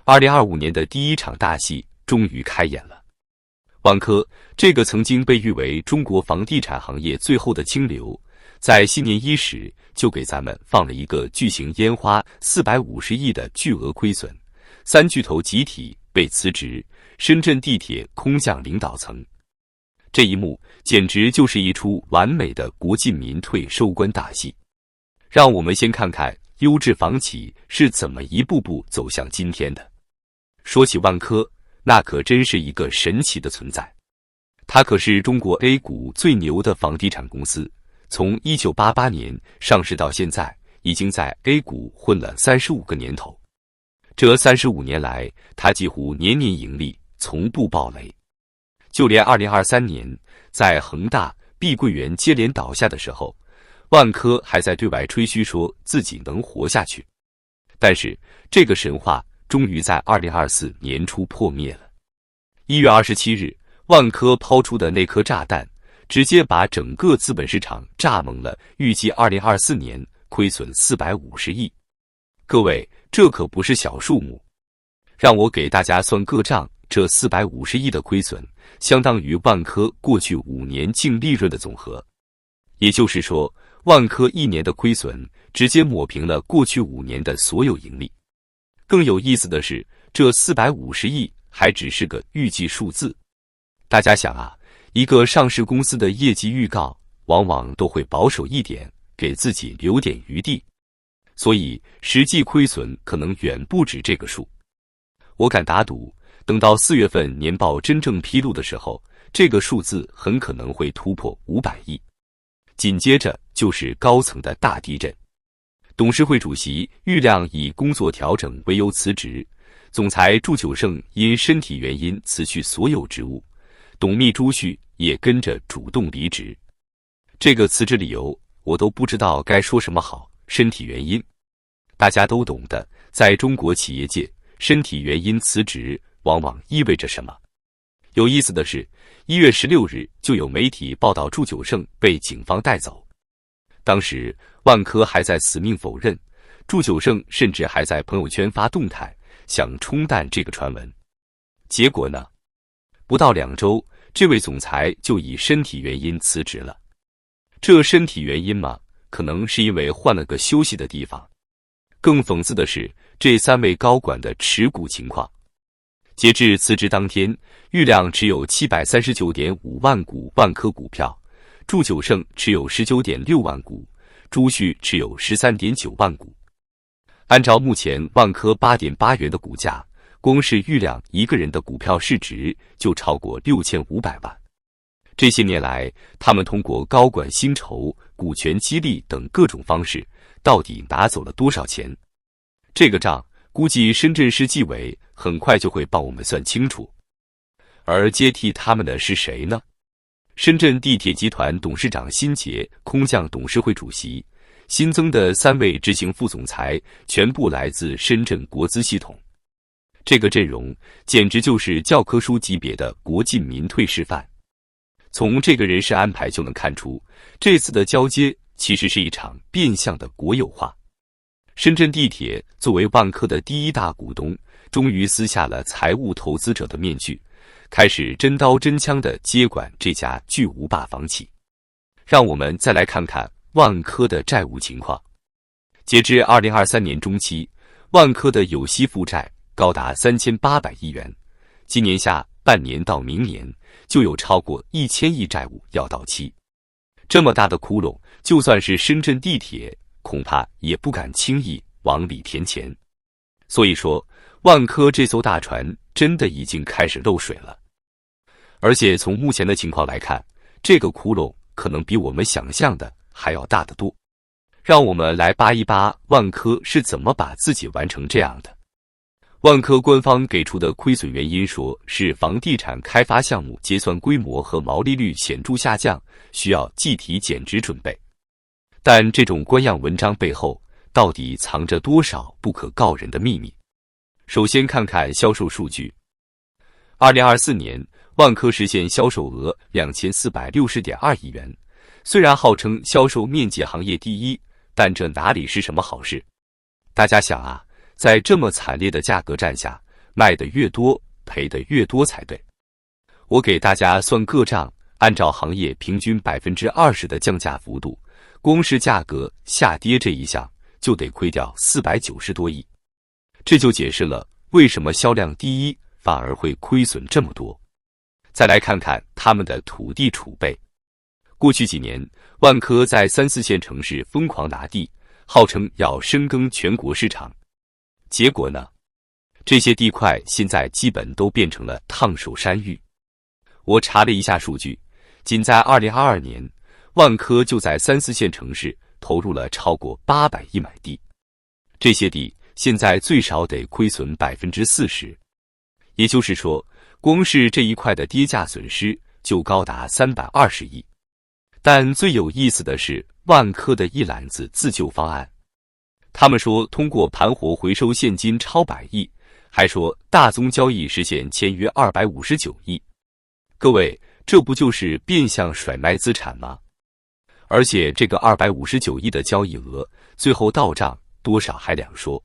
2025年的第一场大戏终于开演了。万科这个曾经被誉为中国房地产行业最后的清流，在新年伊始就给咱们放了一个巨型烟花450亿的巨额亏损，三巨头集体被辞职，深圳地铁空降领导层。这一幕简直就是一出完美的国进民退收官大戏。让我们先看看优质房企是怎么一步步走向今天的。说起万科，那可真是一个神奇的存在。它可是中国 A 股最牛的房地产公司，从1988年上市到现在，已经在 A 股混了35个年头。这35年来，它几乎年年盈利，从不暴雷。就连2023年，在恒大、碧桂园接连倒下的时候，万科还在对外吹嘘说自己能活下去。但是这个神话终于在2024年初破灭了。1月27日，万科抛出的那颗炸弹，直接把整个资本市场炸懵了，预计2024年亏损450亿。各位，这可不是小数目。让我给大家算个账，这450亿的亏损，相当于万科过去5年净利润的总和。也就是说，万科1年的亏损，直接抹平了过去5年的所有盈利。更有意思的是，这450亿还只是个预计数字。大家想啊，一个上市公司的业绩预告，往往都会保守一点，给自己留点余地。所以，实际亏损可能远不止这个数。我敢打赌，等到4月份年报真正披露的时候，这个数字很可能会突破500亿。紧接着就是高层的大地震。董事会主席郁亮以工作调整为由辞职，总裁祝久胜因身体原因辞去所有职务，董秘朱旭也跟着主动离职。这个辞职理由我都不知道该说什么好，身体原因。大家都懂的，在中国企业界，身体原因辞职往往意味着什么？有意思的是，1月16日就有媒体报道祝久胜被警方带走。当时万科还在死命否认，祝久胜甚至还在朋友圈发动态，想冲淡这个传闻。结果呢？不到2周，这位总裁就以身体原因辞职了。这身体原因嘛，可能是因为换了个休息的地方。更讽刺的是，这3位高管的持股情况。截至辞职当天，郁亮持有739.5万股万科股票，祝久胜持有19.6万股，朱旭持有13.9万股。按照目前万科8.8元的股价，光是郁亮一个人的股票市值就超过6500万。这些年来，他们通过高管薪酬、股权激励等各种方式，到底拿走了多少钱？这个账估计深圳市纪委很快就会帮我们算清楚。而接替他们的是谁呢？深圳地铁集团董事长辛杰空降董事会主席，新增的3位执行副总裁全部来自深圳国资系统。这个阵容简直就是教科书级别的国进民退示范。从这个人事安排就能看出，这次的交接其实是一场变相的国有化。深圳地铁作为万科的第1大股东，终于撕下了财务投资者的面具，开始真刀真枪地接管这家巨无霸房企。让我们再来看看万科的债务情况。截至2023年中期，万科的有息负债高达3800亿元，今年下半年到明年就有超过1000亿债务要到期。这么大的窟窿，就算是深圳地铁恐怕也不敢轻易往里填钱。所以说，万科这艘大船真的已经开始漏水了。而且从目前的情况来看，这个窟窿可能比我们想象的还要大得多。让我们来扒一扒万科是怎么把自己玩成这样的。万科官方给出的亏损原因说是房地产开发项目结算规模和毛利率显著下降，需要计提减值准备。但这种官样文章背后到底藏着多少不可告人的秘密？首先看看销售数据。2024年，万科实现销售额2460.2亿元。虽然号称销售面积行业第一，但这哪里是什么好事？大家想啊，在这么惨烈的价格战下，卖得越多，赔得越多才对。我给大家算个账，按照行业平均20%的降价幅度，光是价格下跌这一项就得亏掉490多亿。这就解释了为什么销量第一反而会亏损这么多。再来看看他们的土地储备。过去几年，万科在3、4线城市疯狂拿地，号称要深耕全国市场。结果呢？这些地块现在基本都变成了烫手山芋。我查了一下数据，仅在2022年，万科就在3、4线城市投入了超过800亿买地。这些地现在最少得亏损40%，也就是说，光是这一块的跌价损失就高达320亿。但最有意思的是万科的一揽子自救方案。他们说通过盘活回收现金超100亿，还说大宗交易实现签约259亿。各位，这不就是变相甩卖资产吗？而且这个259亿的交易额最后到账多少还两说。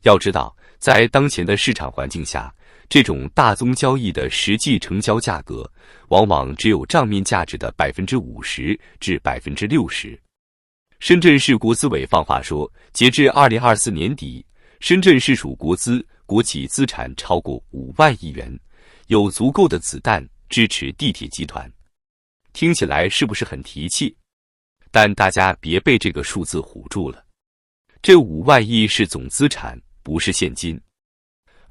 要知道，在当前的市场环境下，这种大宗交易的实际成交价格往往只有账面价值的50%至60%。深圳市国资委放话说，截至2024年底，深圳市属国资国企资产超过5万亿元，有足够的子弹支持地铁集团。听起来是不是很提气？但大家别被这个数字唬住了，这5万亿是总资产，不是现金。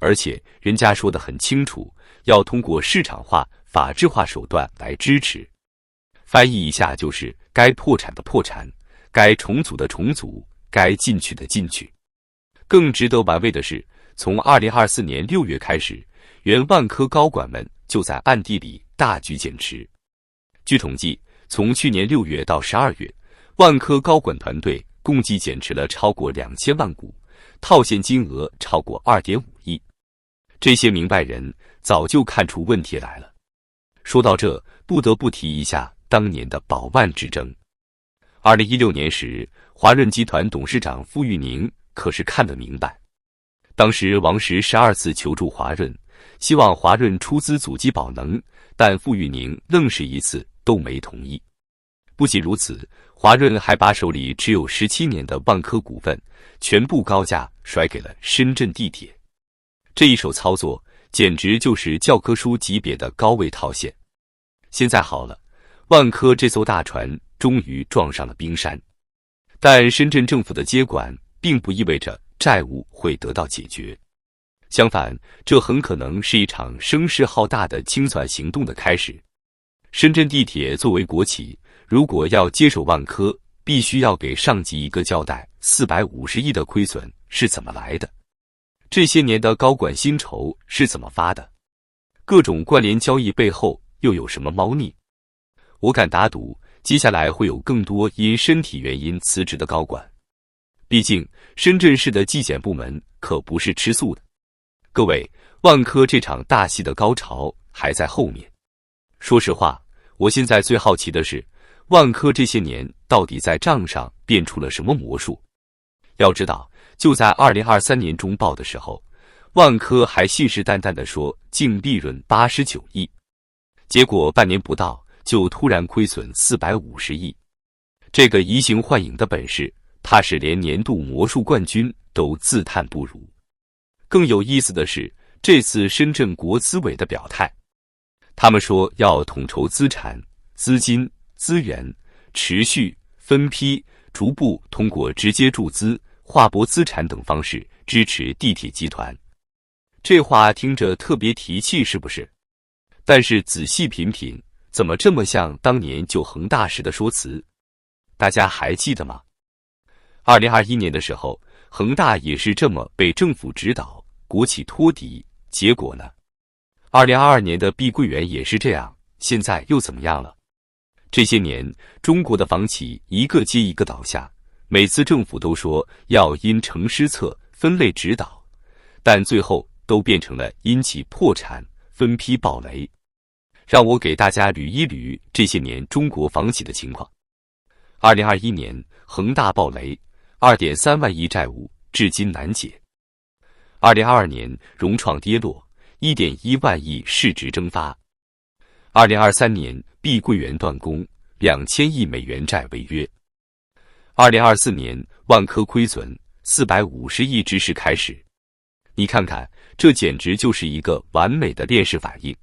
而且人家说得很清楚，要通过市场化、法治化手段来支持。翻译一下就是该破产的破产，该重组的重组，该进去的进去。更值得玩味的是，从2024年6月开始，原万科高管们就在暗地里大举减持。据统计，从去年6月到12月，万科高管团队共计减持了超过2000万股，套现金额超过2.5亿。这些明白人早就看出问题来了。说到这，不得不提一下当年的宝万之争。2016年时，华润集团董事长傅玉宁可是看得明白。当时王石12次求助华润，希望华润出资阻击宝能，但傅玉宁愣是一次都没同意。不仅如此，华润还把手里持有17年的万科股份全部高价甩给了深圳地铁。这一手操作简直就是教科书级别的高位套现。现在好了，万科这艘大船终于撞上了冰山，但深圳政府的接管并不意味着债务会得到解决，相反，这很可能是一场声势浩大的清算行动的开始。深圳地铁作为国企，如果要接手万科，必须要给上级一个交代，450亿的亏损是怎么来的？这些年的高管薪酬是怎么发的？各种关联交易背后又有什么猫腻？我敢打赌，接下来会有更多因身体原因辞职的高管。毕竟，深圳市的纪检部门可不是吃素的。各位，万科这场大戏的高潮还在后面。说实话，我现在最好奇的是，万科这些年到底在账上变出了什么魔术？要知道，就在2023年中报的时候，万科还信誓旦旦地说净利润89亿，结果半年不到就突然亏损450亿。这个移形换影的本事，怕是连年度魔术冠军都自叹不如。更有意思的是，这次深圳国资委的表态，他们说要统筹资产、资金、资源，持续分批逐步通过直接注资、划拨资产等方式支持地铁集团。这话听着特别提气，是不是？但是仔细品品，怎么这么像当年救恒大时的说辞？大家还记得吗？2021年的时候，恒大也是这么被政府指导，国企托底，结果呢？2022年的碧桂园也是这样，现在又怎么样了？这些年，中国的房企一个接一个倒下，每次政府都说要因城施策、分类指导，但最后都变成了因其破产、分批暴雷。让我给大家捋一捋这些年中国房企的情况。2021年，恒大暴雷，2.3万亿债务至今难解。2022年融创跌落，1.1万亿市值蒸发。2023年碧桂园断供，2000亿美元债违约。2024年万科亏损450亿之势开始。你看看，这简直就是一个完美的链式反应。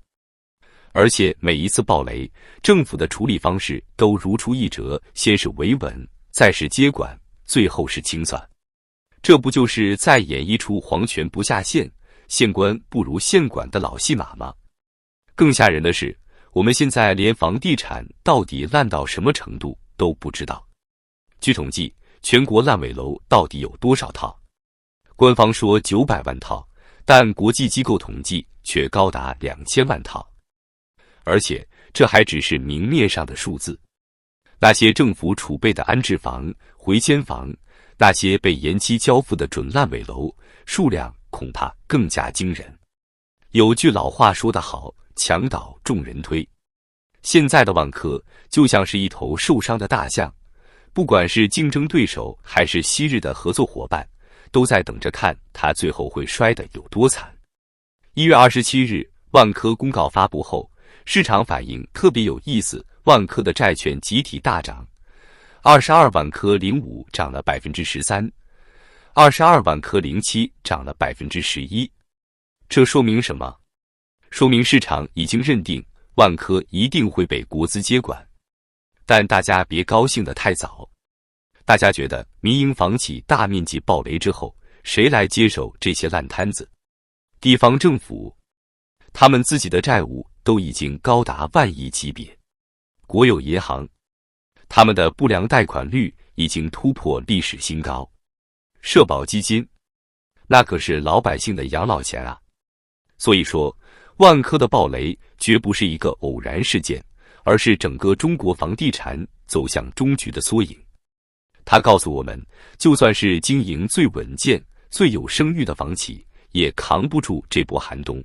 而且每一次暴雷，政府的处理方式都如出一辙，先是维稳，再是接管，最后是清算。这不就是在演一出皇权不下线，县官不如县管的老戏码吗？更吓人的是，我们现在连房地产到底烂到什么程度都不知道。据统计，全国烂尾楼到底有多少套？官方说900万套，但国际机构统计却高达2000万套。而且这还只是明面上的数字，那些政府储备的安置房、回迁房，那些被延期交付的准烂尾楼，数量恐怕更加惊人。有句老话说得好，墙倒众人推。现在的万科就像是一头受伤的大象，不管是竞争对手还是昔日的合作伙伴，都在等着看它最后会摔得有多惨。1月27日，万科公告发布后，市场反应特别有意思，万科的债券集体大涨，22万科05涨了13%，22万科07涨了11%。这说明什么？说明市场已经认定万科一定会被国资接管。但大家别高兴得太早，大家觉得民营房企大面积暴雷之后，谁来接手这些烂摊子？地方政府，他们自己的债务都已经高达万亿级别。国有银行，他们的不良贷款率已经突破历史新高。社保基金，那可是老百姓的养老钱啊。所以说，万科的暴雷绝不是一个偶然事件，而是整个中国房地产走向终局的缩影。它告诉我们，就算是经营最稳健、最有声誉的房企，也扛不住这波寒冬。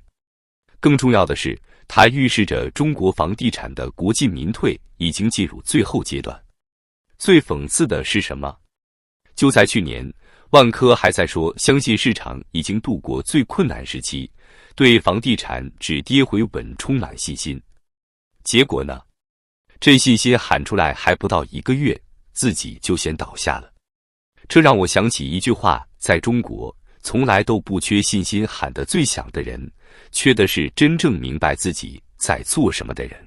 更重要的是，它预示着中国房地产的国进民退已经进入最后阶段。最讽刺的是什么？就在去年，万科还在说相信市场已经度过最困难时期，对房地产止跌回稳充满信心。结果呢？这信心喊出来还不到1个月，自己就先倒下了。这让我想起一句话，在中国从来都不缺信心喊得最响的人，缺的是真正明白自己在做什么的人。